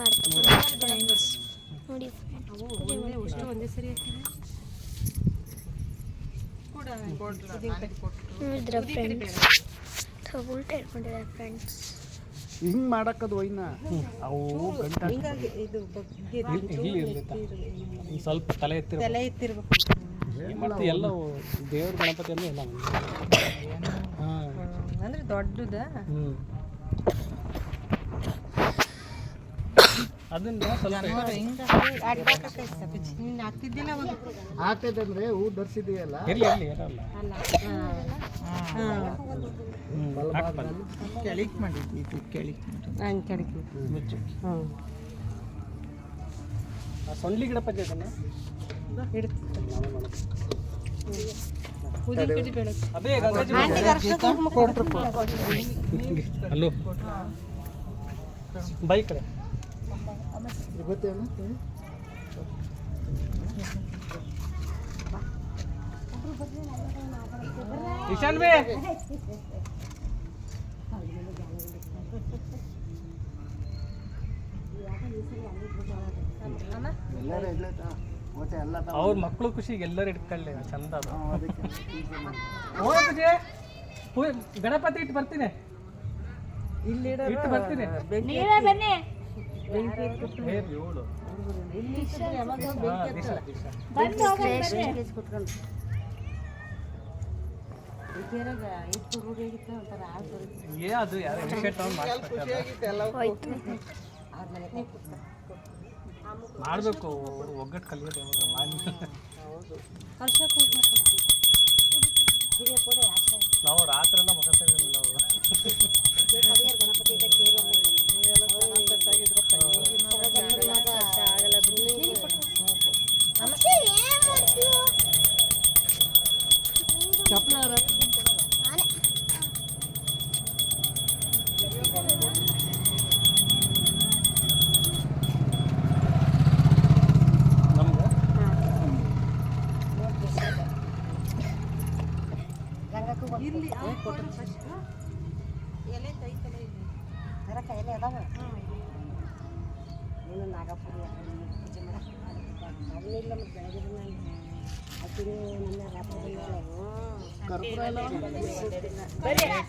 Friends ನೋಡಿ ಒಂದೇ ಸರಿ ನೋಡಿದ್ರ ಫ್ರೆಂಡ್ಸ್ ಉಲ್ಟಾ ಇಟ್ಕೊಂಡಿದ್ದಾರೆ ಫ್ರೆಂಡ್ಸ್. ಹಿಂಗೆ ಮಾಡಕ್ಕದು ಒಯ್ನ ಅವು ಸ್ವಲ್ಪ ತಲೆ ಎತ್ತಿರ್ಬೇಕು. ಮತ್ತು ಎಲ್ಲ ದೇವ್ರ ಗಣಪತಿ ಅಂದ್ರೆ ಎಲ್ಲ ಅಂದ್ರೆ ದೊಡ್ಡದ ಅದನ್ನ ಸ್ವಲ್ಪ ಆಗ್ತಿದ್ದಿಲ್ಲ ಆಗ್ತೈತೆ ಅಂದ್ರೆ ಹೂ ಧರಿಸಿದೆಯಲ್ಲ ಇರಲ್ಲ ಕೆಳಿಕ್ ಮಾಡಿದ್ವಿ ಕೆಳಿಕ್ ಕೆಳಕ್ಕೆ ಸೊಂಡ್ಲಿ ಗಿಡ ಪದ್ಯ ಅದನ್ನ ಅದೇ ಅಲ್ಲೋ ಬೈಕ್ ಕಡೆ ಗೊತ್ತೇನು ಇಶಾನ್ ಬೇ ಅವ್ರ ಮಕ್ಕಳು ಖುಷಿಗೆ ಎಲ್ಲರೂ ಇಟ್ಕೊಳ್ಳಿ ಚಂದ ಅದು. ಗಣಪತಿ ಇಟ್ಟು ಬರ್ತೀನಿ ಇಲ್ಲಿ ಇಟ್ಟು ಬರ್ತೀನಿ ಅದು ಯಾರು ಮಾಡಬೇಕು ಒಗ್ಗಟ್ಟು ಕಲಿಯೋದು ಮಾಡಿ ನಾವು ರಾತ್ರಿ ಎಲ್ಲ ಮುಖ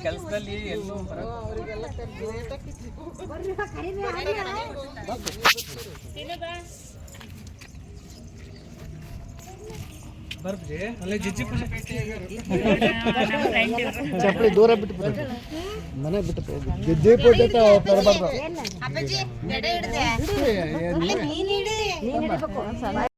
ಕೆಲಸದಲ್ಲಿ ಎಲ್ಲೂ ಬರ್ಬ್ರಿ ಅಲ್ಲೇ ಜಿಜ್ಜಿ ಚಪ್ಪಲಿ ದೂರ ಬಿಟ್ಟು ಮನೆ ಬಿಟ್ಟು ಗೆಜ್ಜೆ ಪೋಟ ತರಬಾರ್ದು